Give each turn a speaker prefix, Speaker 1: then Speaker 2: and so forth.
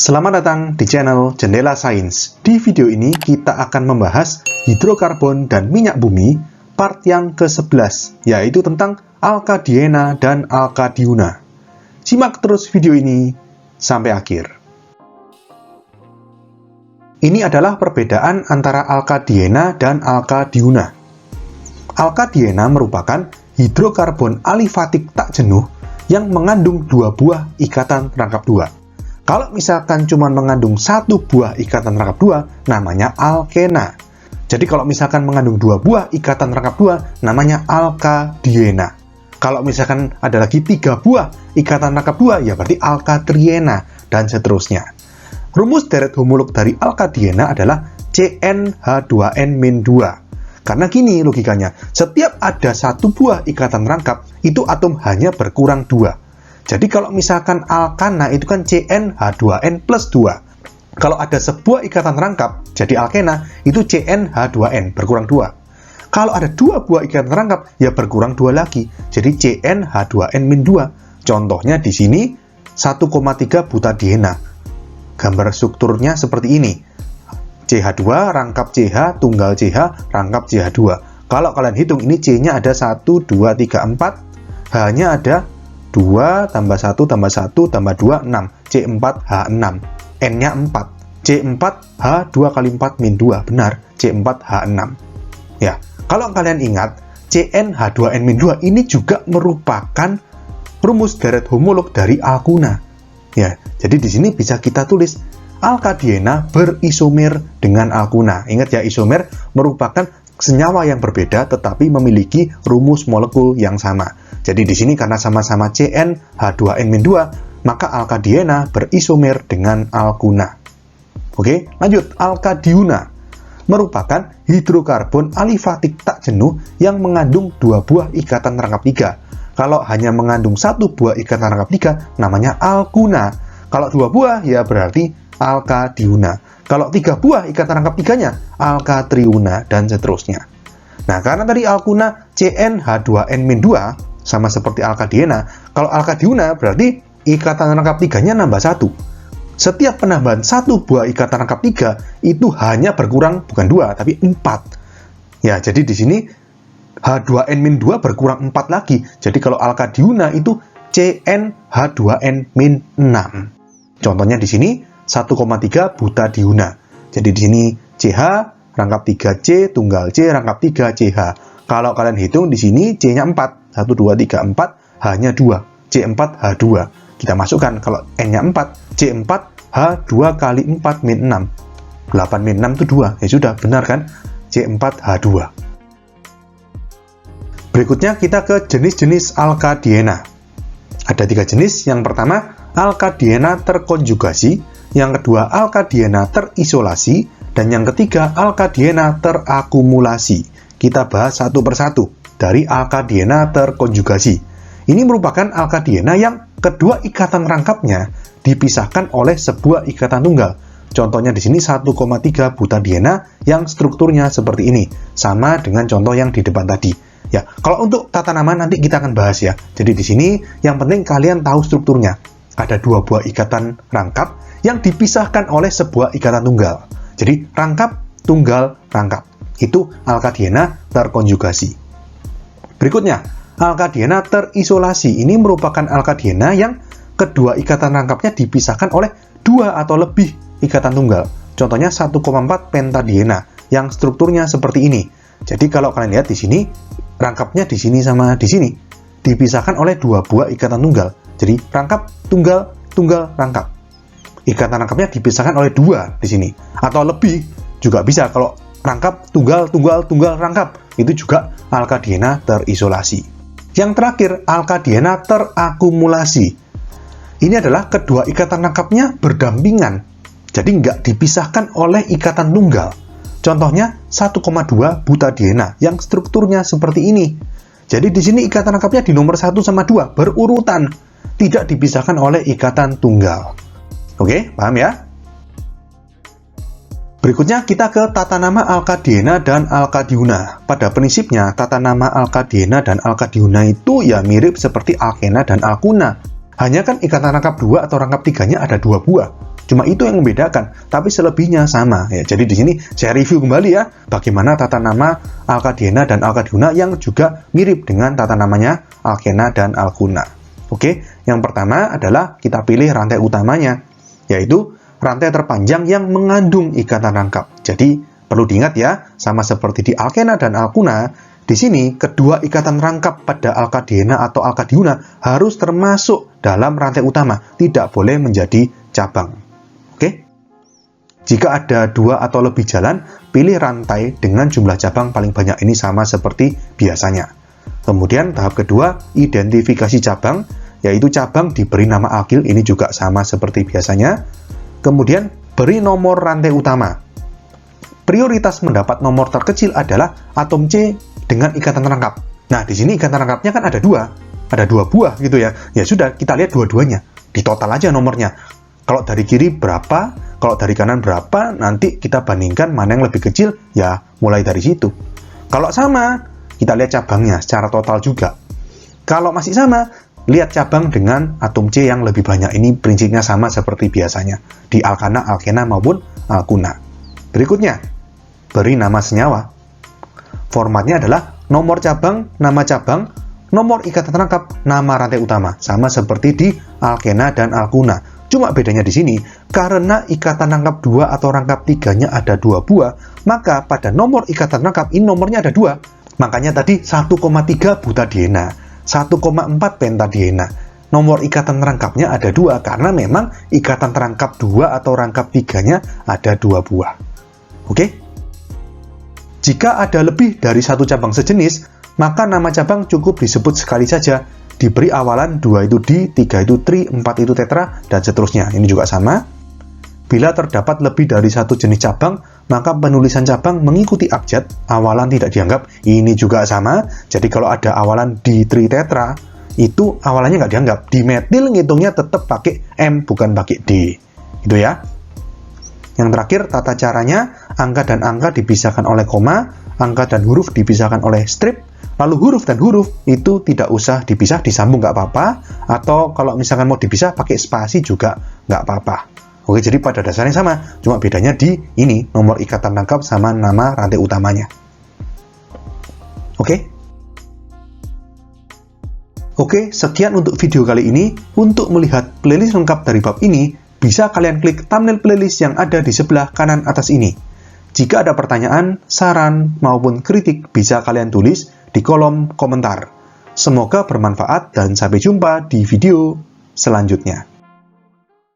Speaker 1: Selamat datang di channel Jendela Sains. Di video ini kita akan membahas hidrokarbon dan minyak bumi part yang ke-11, yaitu tentang alkadiena dan alkadiuna. Simak terus video ini sampai akhir. Ini adalah perbedaan antara alkadiena dan alkadiuna. Alkadiena merupakan hidrokarbon alifatik tak jenuh yang mengandung dua buah ikatan rangkap dua. Kalau misalkan cuma mengandung satu buah ikatan rangkap dua, namanya alkena. Jadi kalau misalkan mengandung dua buah ikatan rangkap dua, namanya alkadiena. Kalau misalkan ada lagi tiga buah ikatan rangkap dua, ya berarti alkatriena, dan seterusnya. Rumus deret homolog dari alkadiena adalah CnH2n-2. Karena gini logikanya, setiap ada satu buah ikatan rangkap, itu atom hanya berkurang dua. Jadi kalau misalkan alkana itu kan CnH2n plus 2. Kalau ada sebuah ikatan rangkap, jadi alkena, itu CnH2n berkurang 2. Kalau ada dua buah ikatan rangkap, ya berkurang 2 lagi. Jadi CnH2n-2. Contohnya di sini 1,3 butadiena. Gambar strukturnya seperti ini. CH2, rangkap CH, tunggal CH, rangkap CH2. Kalau kalian hitung, ini C-nya ada 1, 2, 3, 4. H-nya ada 2 tambah 1 tambah 1 tambah 2, 6. C4H6. N-nya 4. C4H2 kali 4 min 2. Benar, C4H6. Ya, kalau kalian ingat, CnH2n-2 ini juga merupakan rumus deret homolog dari alkuna. Ya, jadi di sini bisa kita tulis alkadiena berisomer dengan alkuna. Ingat ya, isomer merupakan senyawa yang berbeda tetapi memiliki rumus molekul yang sama. Jadi di sini karena sama-sama CnH2n-2, maka alkadiena berisomer dengan alkuna. Oke, lanjut. Alkadiuna merupakan hidrokarbon alifatik tak jenuh yang mengandung dua buah ikatan rangkap 3. Kalau hanya mengandung satu buah ikatan rangkap 3, namanya alkuna. Kalau dua buah, ya berarti alkadiuna. Kalau tiga buah ikatan rangkap 3-nya, alkatriuna, dan seterusnya. Nah, karena tadi alkuna CnH2n-2 sama seperti alkadiena, kalau alkadiuna berarti ikatan rangkap 3-nya nambah 1. Setiap penambahan satu buah ikatan rangkap 3 itu hanya berkurang bukan 2 tapi 4. Ya, jadi di sini H2n-2 berkurang 4 lagi. Jadi kalau alkadiuna itu CnH2n-6. Contohnya di sini 1,3 butadiuna. Jadi di sini CH rangkap 3C tunggal C rangkap 3 CH. Kalau kalian hitung di sini C-nya 4. 1 2 3 4, H-nya 2. C4H2. Kita masukkan kalau N-nya 4, C4H2 kali 4 min 6. 8 min 6 itu 2. Ya sudah, benar kan? C4H2. Berikutnya kita ke jenis-jenis alkadiena. Ada 3 jenis. Yang pertama, alkadiena terkonjugasi. Yang kedua, alkadiena terisolasi. Dan yang ketiga, alkadiena terakumulasi. Kita bahas satu persatu dari alkadiena terkonjugasi. Ini merupakan alkadiena yang kedua ikatan rangkapnya dipisahkan oleh sebuah ikatan tunggal. Contohnya di sini 1,3 butadiena yang strukturnya seperti ini. Sama dengan contoh yang di depan tadi. Ya, kalau untuk tata nama nanti kita akan bahas ya. Jadi di sini yang penting kalian tahu strukturnya. Ada dua buah ikatan rangkap yang dipisahkan oleh sebuah ikatan tunggal. Jadi rangkap, tunggal, rangkap. Itu alkadiena terkonjugasi. Berikutnya, alkadiena terisolasi. Ini merupakan alkadiena yang kedua ikatan rangkapnya dipisahkan oleh dua atau lebih ikatan tunggal. Contohnya 1,4 pentadiena yang strukturnya seperti ini. Jadi kalau kalian lihat di sini, rangkapnya di sini sama di sini dipisahkan oleh dua buah ikatan tunggal. Jadi rangkap, tunggal, tunggal, rangkap. Ikatan rangkapnya dipisahkan oleh dua di sini atau lebih juga bisa. Kalau rangkap, tunggal, tunggal, tunggal, rangkap, itu juga alkadiena terisolasi. Yang terakhir, alkadiena terakumulasi. Ini adalah kedua ikatan rangkapnya berdampingan, jadi nggak dipisahkan oleh ikatan tunggal. Contohnya 1,2 butadiena yang strukturnya seperti ini. Jadi di sini ikatan rangkapnya di nomor 1 sama 2 berurutan, tidak dipisahkan oleh ikatan tunggal. Oke, paham ya? Berikutnya kita ke tata nama alkadiena dan alkadiuna. Pada prinsipnya, tata nama alkadiena dan alkadiuna itu ya mirip seperti alkena dan alkuna. Hanya kan ikatan rangkap 2 atau rangkap 3-nya ada 2 buah. Cuma itu yang membedakan, tapi selebihnya sama. Ya, jadi di sini saya review kembali ya, bagaimana tata nama alkadena dan alkadiuna yang juga mirip dengan tata namanya alkena dan alkuna. Oke, yang pertama adalah kita pilih rantai utamanya, yaitu rantai terpanjang yang mengandung ikatan rangkap. Jadi perlu diingat ya, sama seperti di alkena dan alkuna, di sini, kedua ikatan rangkap pada alkadena atau alkadiuna harus termasuk dalam rantai utama, tidak boleh menjadi cabang. Oke? Jika ada 2 atau lebih jalan, pilih rantai dengan jumlah cabang paling banyak, ini sama seperti biasanya. Kemudian tahap kedua, identifikasi cabang, yaitu cabang diberi nama alkil, ini juga sama seperti biasanya. Kemudian, beri nomor rantai utama. Prioritas mendapat nomor terkecil adalah atom C dengan ikatan rangkap. Nah, di sini ikatan rangkapnya kan ada 2 buah gitu ya. Ya sudah, kita lihat dua-duanya, di total aja nomornya. Kalau dari kiri berapa, kalau dari kanan berapa, nanti kita bandingkan mana yang lebih kecil, ya mulai dari situ. Kalau sama, kita lihat cabangnya secara total juga. Kalau masih sama, lihat cabang dengan atom C yang lebih banyak. Ini prinsipnya sama seperti biasanya di alkana, alkena maupun alkuna. Berikutnya, beri nama senyawa. Formatnya adalah nomor cabang, nama cabang, nomor ikatan rangkap, nama rantai utama. Sama seperti di alkena dan alkuna. Cuma bedanya di sini, karena ikatan rangkap 2 atau rangkap 3-nya ada 2 buah, maka pada nomor ikatan rangkap ini nomornya ada 2. Makanya tadi 1,3 butadiena, 1,4 pentadiena. Nomor ikatan rangkapnya ada 2, karena memang ikatan rangkap 2 atau rangkap 3-nya ada 2 buah. Oke? Jika ada lebih dari 1 cabang sejenis, maka nama cabang cukup disebut sekali saja. Diberi awalan 2 itu di, 3 itu tri, 4 itu tetra, dan seterusnya. Ini juga sama. Bila terdapat lebih dari 1 jenis cabang, maka penulisan cabang mengikuti abjad, awalan tidak dianggap. Ini juga sama. Jadi kalau ada awalan di tri tetra, itu awalannya nggak dianggap. Di metil ngitungnya tetap pakai M, bukan pakai D. Itu ya. Yang terakhir, tata caranya, angka dan angka dipisahkan oleh koma, angka dan huruf dipisahkan oleh strip, lalu huruf dan huruf itu tidak usah dipisah, disambung nggak apa-apa, atau kalau misalkan mau dipisah pakai spasi juga nggak apa-apa. Oke, jadi pada dasarnya sama, cuma bedanya di ini, nomor ikatan rangkap sama nama rantai utamanya. Oke, sekian untuk video kali ini. Untuk melihat playlist lengkap dari bab ini, bisa kalian klik thumbnail playlist yang ada di sebelah kanan atas ini. Jika ada pertanyaan, saran, maupun kritik, bisa kalian tulis di kolom komentar. Semoga bermanfaat dan sampai jumpa di video selanjutnya.